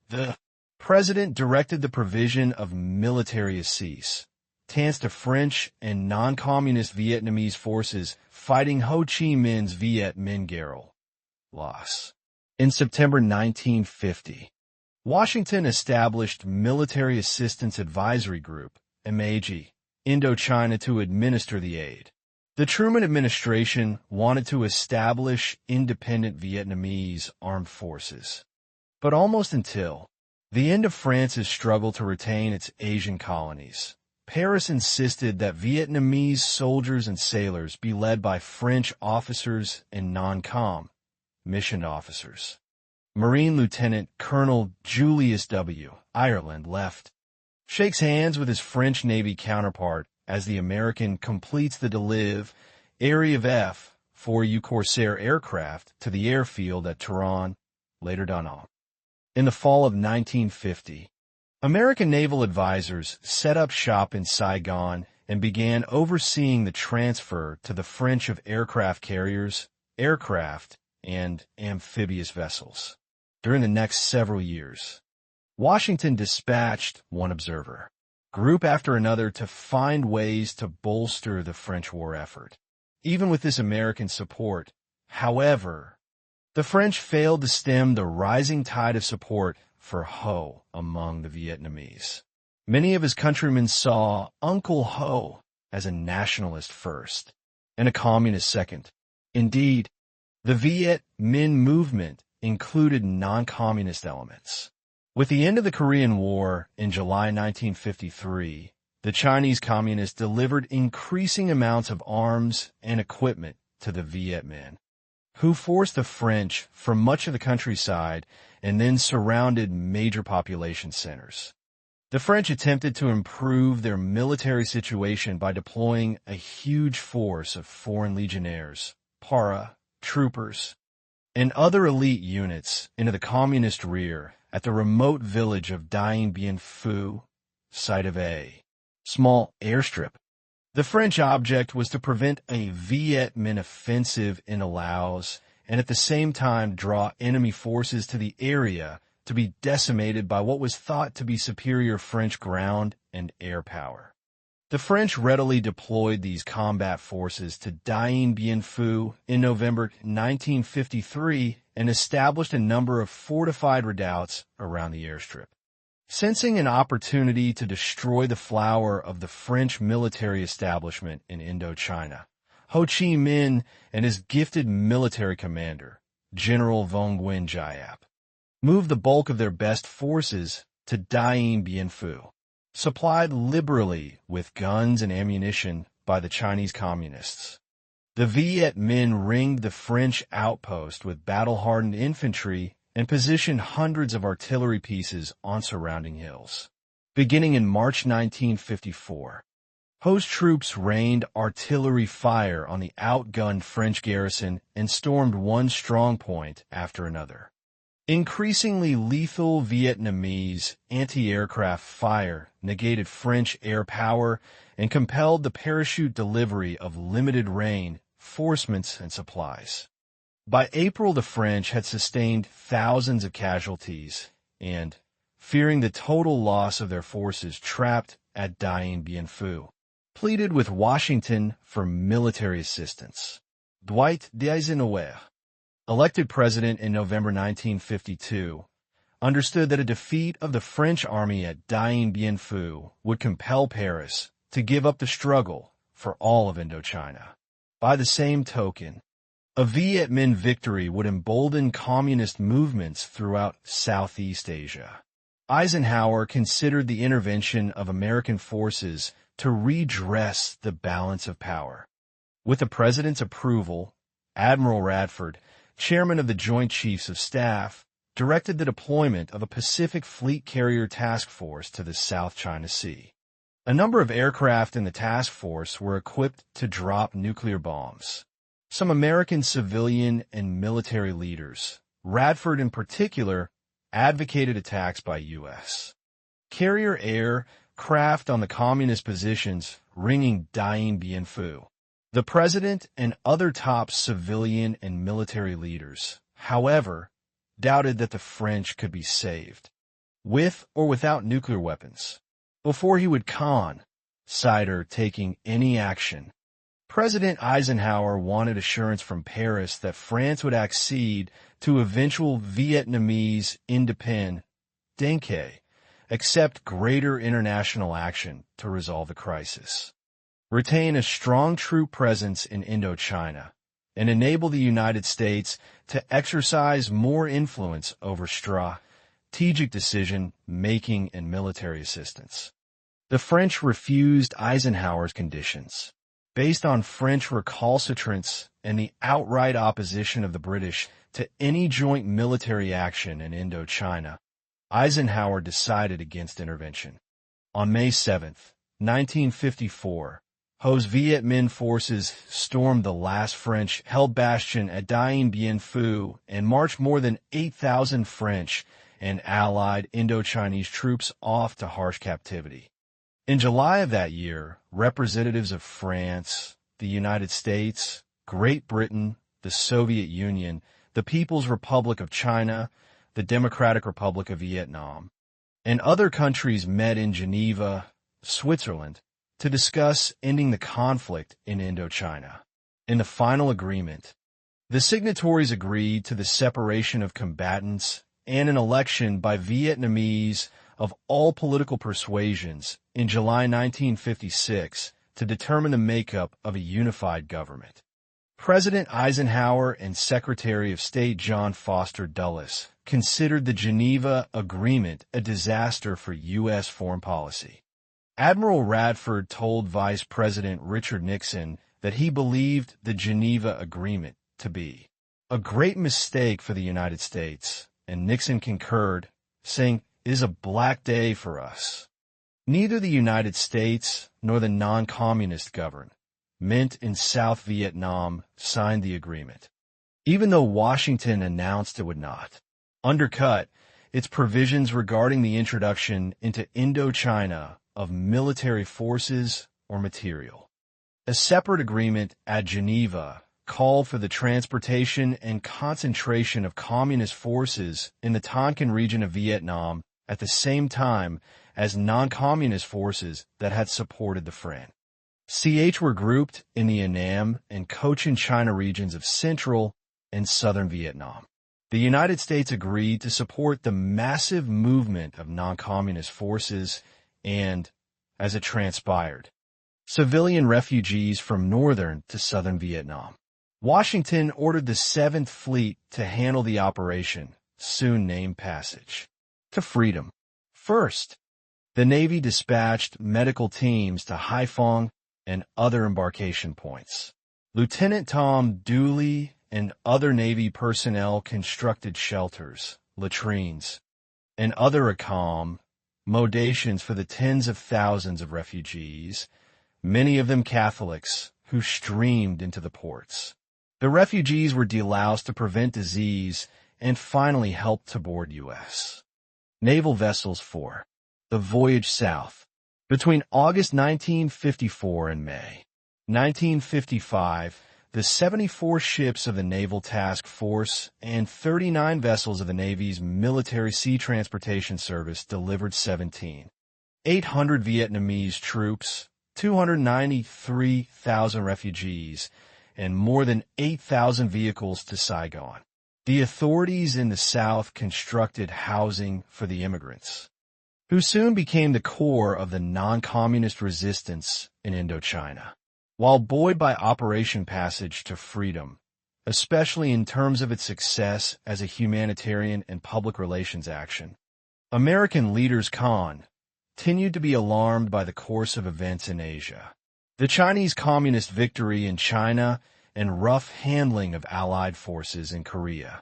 the president directed the provision of military assise to French and non-communist Vietnamese forces fighting Ho Chi Minh's Viet Minh Guerrilla. Loss. In September 1950, Washington established Military Assistance Advisory Group, MAG, Indochina to administer the aid. The Truman administration wanted to establish independent Vietnamese armed forces. But almost until the end of France's struggle to retain its Asian colonies, Paris insisted that Vietnamese soldiers and sailors be led by French officers and non-com, mission officers. Marine Lieutenant Colonel Julius W. Ireland left, shakes hands with his French Navy counterpart as the American completes the Deliv Area of F-4U Corsair aircraft to the airfield at Tehran, later Da Nang. In the fall of 1950, American naval advisors set up shop in Saigon and began overseeing the transfer to the French of aircraft carriers, aircraft, and amphibious vessels. During the next several years, Washington dispatched one observer, group after another, to find ways to bolster the French war effort. Even with this American support, however, the French failed to stem the rising tide of support for Ho among the Vietnamese. Many of his countrymen saw Uncle Ho as a nationalist first and a communist second. Indeed, the Viet Minh movement included non-communist elements. With the end of the Korean War in July 1953, the Chinese Communists delivered increasing amounts of arms and equipment to the Viet Minh, who forced the French from much of the countryside and then surrounded major population centers. The French attempted to improve their military situation by deploying a huge force of foreign legionnaires, para, troopers, and other elite units into the communist rear at the remote village of Dien Bien Phu, site of a small airstrip. The French object was to prevent a Viet Minh offensive in Laos and at the same time draw enemy forces to the area to be decimated by what was thought to be superior French ground and air power. The French readily deployed these combat forces to Dien Bien Phu in November 1953 and established a number of fortified redoubts around the airstrip. Sensing an opportunity to destroy the flower of the French military establishment in Indochina, Ho Chi Minh and his gifted military commander, General Vong Nguyen Giap, moved the bulk of their best forces to Dien Bien Phu, supplied liberally with guns and ammunition by the Chinese Communists. The Viet Minh ringed the French outpost with battle-hardened infantry and positioned hundreds of artillery pieces on surrounding hills. Beginning in March 1954, Ho's troops rained artillery fire on the outgunned French garrison and stormed one strong point after another. Increasingly lethal Vietnamese anti-aircraft fire negated French air power and compelled the parachute delivery of limited reinforcements and supplies. By April, the French had sustained thousands of casualties and, fearing the total loss of their forces trapped at Dien Bien Phu, pleaded with Washington for military assistance. Dwight Eisenhower, elected president in November 1952, understood that a defeat of the French army at Dien Bien Phu would compel Paris to give up the struggle for all of Indochina. By the same token, a Viet Minh victory would embolden communist movements throughout Southeast Asia. Eisenhower considered the intervention of American forces to redress the balance of power. With the president's approval, Admiral Radford, chairman of the Joint Chiefs of Staff, directed the deployment of a Pacific Fleet Carrier Task Force to the South China Sea. A number of aircraft in the task force were equipped to drop nuclear bombs. Some American civilian and military leaders, Radford in particular, advocated attacks by U.S. carrier aircraft on the communist positions, ringing Dien Bien Phu. The president and other top civilian and military leaders, however, doubted that the French could be saved, with or without nuclear weapons, before he would consider taking any action. President Eisenhower wanted assurance from Paris that France would accede to eventual Vietnamese independence, accept greater international action to resolve the crisis, retain a strong troop presence in Indochina, and enable the United States to exercise more influence over strategic decision-making and military assistance. The French refused Eisenhower's conditions. Based on French recalcitrance and the outright opposition of the British to any joint military action in Indochina, Eisenhower decided against intervention. On May 7, 1954, Ho's Viet Minh forces stormed the last French-held bastion at Dien Bien Phu and marched more than 8,000 French and allied Indochinese troops off to harsh captivity. In July of that year, representatives of France, the United States, Great Britain, the Soviet Union, the People's Republic of China, the Democratic Republic of Vietnam, and other countries met in Geneva, Switzerland, to discuss ending the conflict in Indochina. In the final agreement, the signatories agreed to the separation of combatants and an election by Vietnamese of all political persuasions in July 1956 to determine the makeup of a unified government. President Eisenhower and Secretary of State John Foster Dulles considered the Geneva Agreement a disaster for U.S. foreign policy. Admiral Radford told Vice President Richard Nixon that he believed the Geneva Agreement to be a great mistake for the United States, and Nixon concurred, saying, "It is a black day for us." Neither the United States nor the non-communist government in South Vietnam signed the agreement, even though Washington announced it would not undercut its provisions regarding the introduction into Indochina of military forces or material. A separate agreement at Geneva called for the transportation and concentration of communist forces in the Tonkin region of Vietnam at the same time as non-communist forces that had supported the French were grouped in the Annam and Cochin China regions of central and southern Vietnam. The United States agreed to support the massive movement of non-communist forces and, as it transpired, civilian refugees from northern to southern Vietnam. Washington ordered the 7th Fleet to handle the operation, soon named Passage to Freedom. First, the Navy dispatched medical teams to Haiphong and other embarkation points. Lieutenant Tom Dooley and other Navy personnel constructed shelters, latrines, and other accommodations for the tens of thousands of refugees, many of them Catholics, who streamed into the ports. The refugees were deloused to prevent disease and finally helped to board U.S. naval vessels for the voyage south. Between August 1954 and May 1955, the 74 ships of the Naval Task Force and 39 vessels of the Navy's Military Sea Transportation Service delivered 800 Vietnamese troops, 293,000 refugees, and more than 8,000 vehicles to Saigon. The authorities in the South constructed housing for the immigrants, who soon became the core of the non-communist resistance in Indochina. While buoyed by Operation Passage to Freedom, especially in terms of its success as a humanitarian and public relations action, American leaders continued to be alarmed by the course of events in Asia. The Chinese Communist victory in China and rough handling of Allied forces in Korea,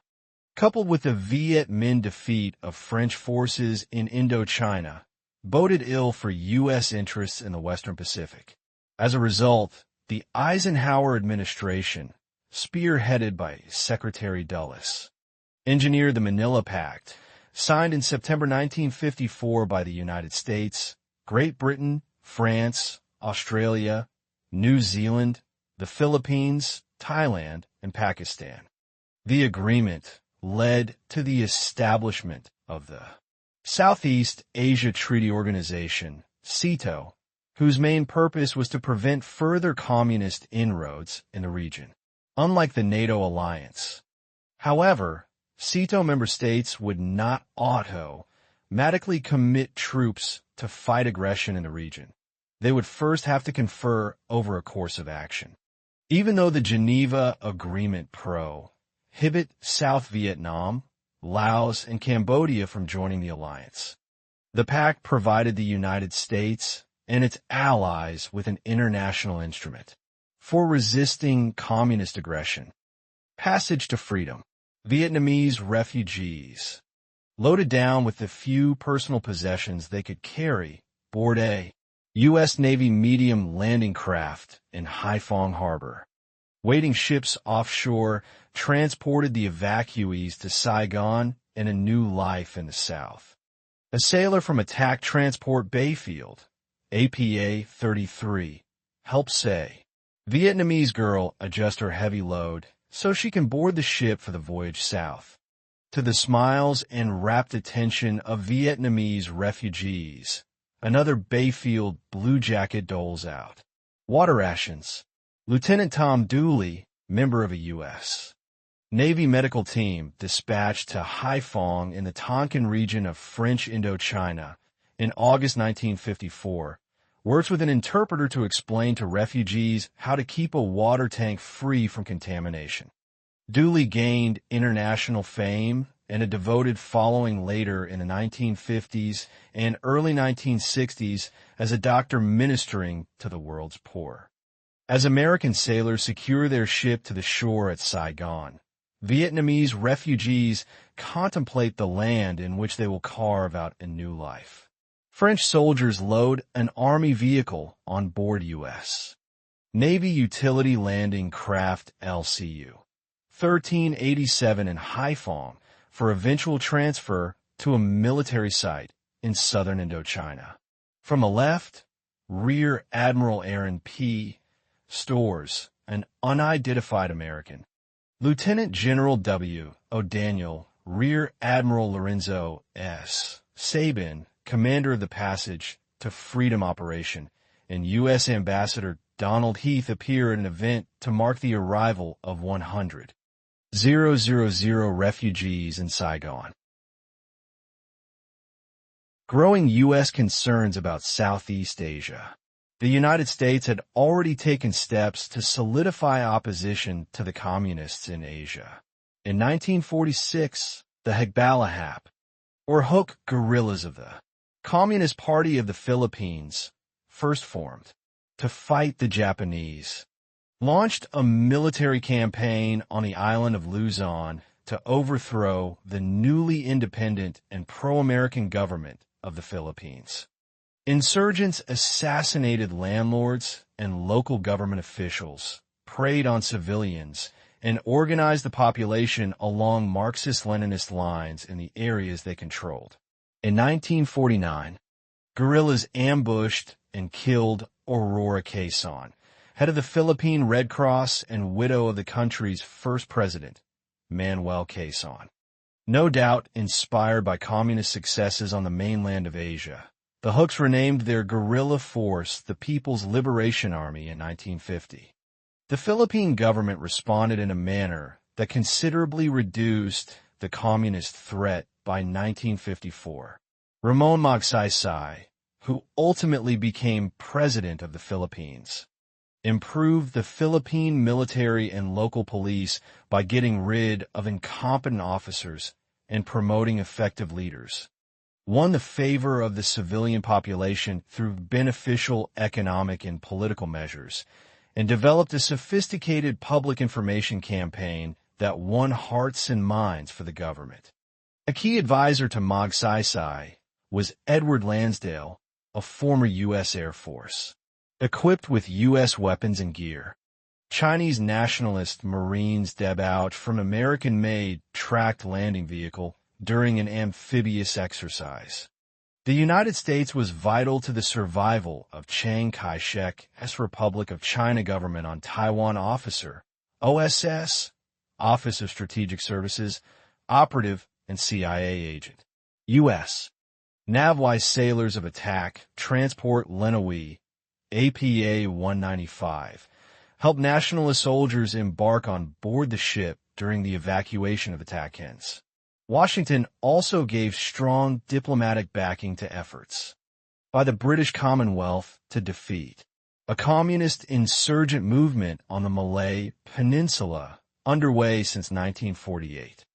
coupled with the Viet Minh defeat of French forces in Indochina, boded ill for U.S. interests in the Western Pacific. As a result, the Eisenhower administration, spearheaded by Secretary Dulles, engineered the Manila Pact, signed in September 1954 by the United States, Great Britain, France, Australia, New Zealand, the Philippines, Thailand, and Pakistan. The agreement led to the establishment of the Southeast Asia Treaty Organization, SEATO, whose main purpose was to prevent further communist inroads in the region. Unlike the NATO alliance, however, SEATO member states would not automatically commit troops to fight aggression in the region. They would first have to confer over a course of action. Even though the Geneva Agreement prohibited South Vietnam, Laos, and Cambodia from joining the alliance, the pact provided the United States and its allies with an international instrument for resisting communist aggression. Passage to freedom. Vietnamese refugees, loaded down with the few personal possessions they could carry, board a U.S. Navy medium landing craft in Haiphong Harbor. Waiting ships offshore transported the evacuees to Saigon and a new life in the South. A sailor from attack transport Bayfield, APA-33, helps a Vietnamese girl adjust her heavy load so she can board the ship for the voyage south. To the smiles and rapt attention of Vietnamese refugees, another Bayfield blue jacket doles out water rations. Lieutenant Tom Dooley, member of a U.S. Navy medical team dispatched to Haiphong in the Tonkin region of French Indochina in August 1954, works with an interpreter to explain to refugees how to keep a water tank free from contamination. Dooley gained international fame and a devoted following later in the 1950s and early 1960s as a doctor ministering to the world's poor. As American sailors secure their ship to the shore at Saigon, Vietnamese refugees contemplate the land in which they will carve out a new life. French soldiers load an Army vehicle on board U.S. Navy Utility Landing Craft LCU 1387 in Haiphong for eventual transfer to a military site in southern Indochina. From the left, Rear Admiral Aaron P. Storrs, an unidentified American. Lieutenant General W. O'Daniel, Rear Admiral Lorenzo S. Sabin, commander of the Passage to Freedom Operation, and U.S. Ambassador Donald Heath appear at an event to mark the arrival of 100,000 refugees in Saigon. Growing U.S. concerns about Southeast Asia. The United States had already taken steps to solidify opposition to the communists in Asia. In 1946, the Hagbalahap, or Hook guerrillas of the Communist Party of the Philippines, first formed to fight the Japanese, launched a military campaign on the island of Luzon to overthrow the newly independent and pro-American government of the Philippines. Insurgents assassinated landlords and local government officials, preyed on civilians, and organized the population along Marxist-Leninist lines in the areas they controlled. In 1949, guerrillas ambushed and killed Aurora Quezon, head of the Philippine Red Cross and widow of the country's first president, Manuel Quezon. No doubt inspired by communist successes on the mainland of Asia, the Hooks renamed their guerrilla force the People's Liberation Army in 1950. The Philippine government responded in a manner that considerably reduced the communist threat by 1954. Ramon Magsaysay, who ultimately became president of the Philippines, improved the Philippine military and local police by getting rid of incompetent officers and promoting effective leaders, won the favor of the civilian population through beneficial economic and political measures, and developed a sophisticated public information campaign that won hearts and minds for the government. A key advisor to Magsaysay was Edward Lansdale, a former U.S. Air Force. Equipped with U.S. weapons and gear, Chinese nationalist Marines deb out from American-made tracked landing vehicle during an amphibious exercise. The United States was vital to the survival of Chiang Kai-shek's Republic of China government on Taiwan officer, OSS, Office of Strategic Services, operative, and CIA agent. U.S. Navwise sailors of attack, transport Lenawee, APA-195, helped nationalist soldiers embark on board the ship during the evacuation of attack ends. Washington also gave strong diplomatic backing to efforts by the British Commonwealth to defeat a communist insurgent movement on the Malay Peninsula underway since 1948.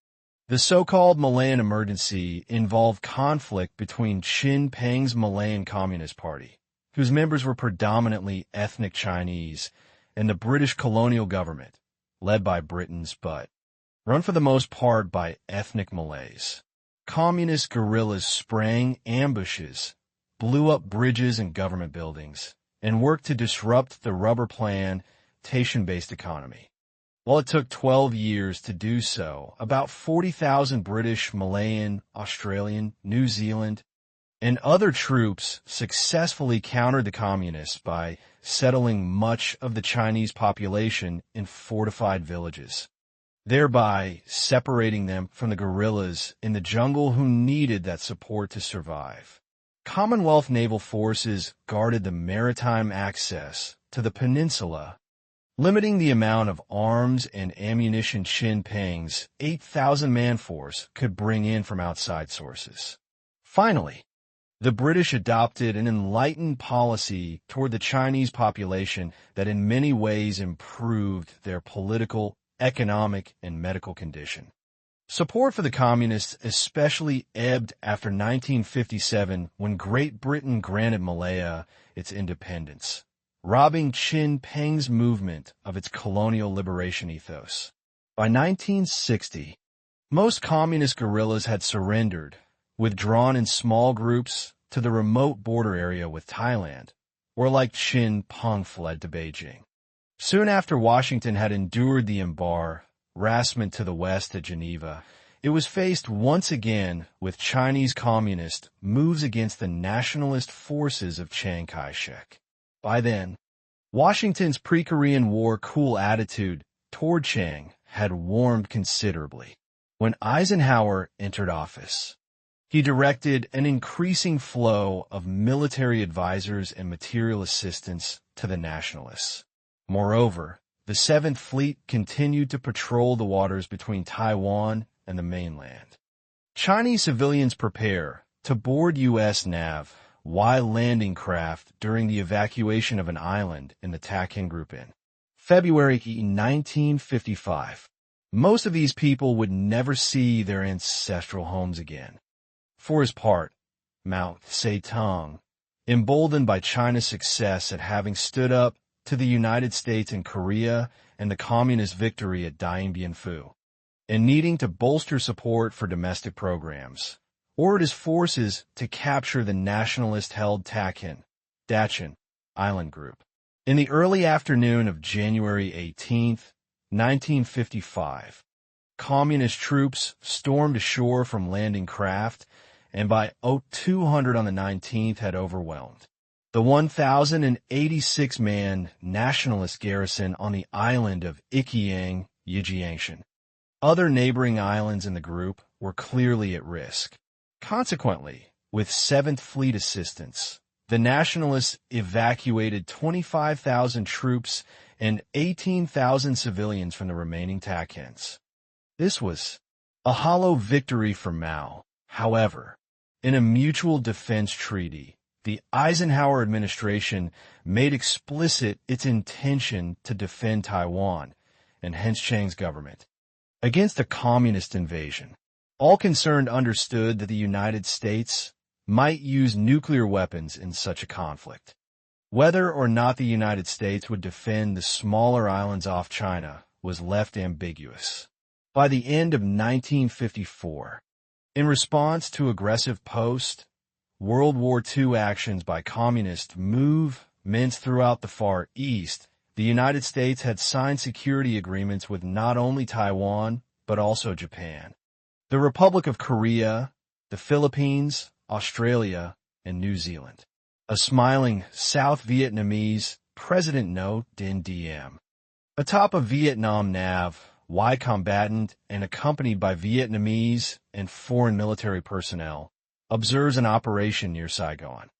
The so-called Malayan Emergency involved conflict between Xi Jinping's Malayan Communist Party, whose members were predominantly ethnic Chinese, and the British colonial government, led by Britain's but run for the most part by ethnic Malays. Communist guerrillas sprang ambushes, blew up bridges and government buildings, and worked to disrupt the rubber plantation-based economy. While it took 12 years to do so, about 40,000 British, Malayan, Australian, New Zealand, and other troops successfully countered the communists by settling much of the Chinese population in fortified villages, thereby separating them from the guerrillas in the jungle who needed that support to survive. Commonwealth naval forces guarded the maritime access to the peninsula, limiting the amount of arms and ammunition Xi Jinping's 8,000-man force could bring in from outside sources. Finally, the British adopted an enlightened policy toward the Chinese population that in many ways improved their political, economic, and medical condition. Support for the communists especially ebbed after 1957 when Great Britain granted Malaya its independence, robbing Xi Jinping's movement of its colonial liberation ethos. By 1960, most communist guerrillas had surrendered, withdrawn in small groups to the remote border area with Thailand, or like Xi Jinping fled to Beijing. Soon after Washington had endured the embarrassment to the west at Geneva, it was faced once again with Chinese communist moves against the nationalist forces of Chiang Kai-shek. By then, Washington's pre-Korean War cool attitude toward Chiang had warmed considerably. When Eisenhower entered office, he directed an increasing flow of military advisors and material assistance to the nationalists. Moreover, the 7th Fleet continued to patrol the waters between Taiwan and the mainland. Chinese civilians prepare to board U.S. nav while landing craft during the evacuation of an island in the Takin Group in February 1955. Most of these people would never see their ancestral homes again. For his part, Mao Zedong, emboldened by China's success at having stood up to the United States in Korea and the communist victory at Dien Bien Phu, and needing to bolster support for domestic programs, ordered his forces to capture the nationalist-held Dachin Island Group. In the early afternoon of January 18, 1955, communist troops stormed ashore from landing craft and by 0200 on the 19th had overwhelmed the 1,086-man nationalist garrison on the island of Ikiang, Yijiangshan. Other neighboring islands in the group were clearly at risk. Consequently, with 7th Fleet assistance, the nationalists evacuated 25,000 troops and 18,000 civilians from the remaining Takhens. This was a hollow victory for Mao. However, in a mutual defense treaty, the Eisenhower administration made explicit its intention to defend Taiwan, and hence Chiang's government, against a communist invasion. All concerned understood that the United States might use nuclear weapons in such a conflict. Whether or not the United States would defend the smaller islands off China was left ambiguous. By the end of 1954, in response to aggressive post- World War II actions by communist movements throughout the Far East, the United States had signed security agreements with not only Taiwan, but also Japan, the Republic of Korea, the Philippines, Australia, and New Zealand. A smiling South Vietnamese President No Dinh Diem. Atop a Vietnam nav, Y combatant and accompanied by Vietnamese and foreign military personnel, observes an operation near Saigon.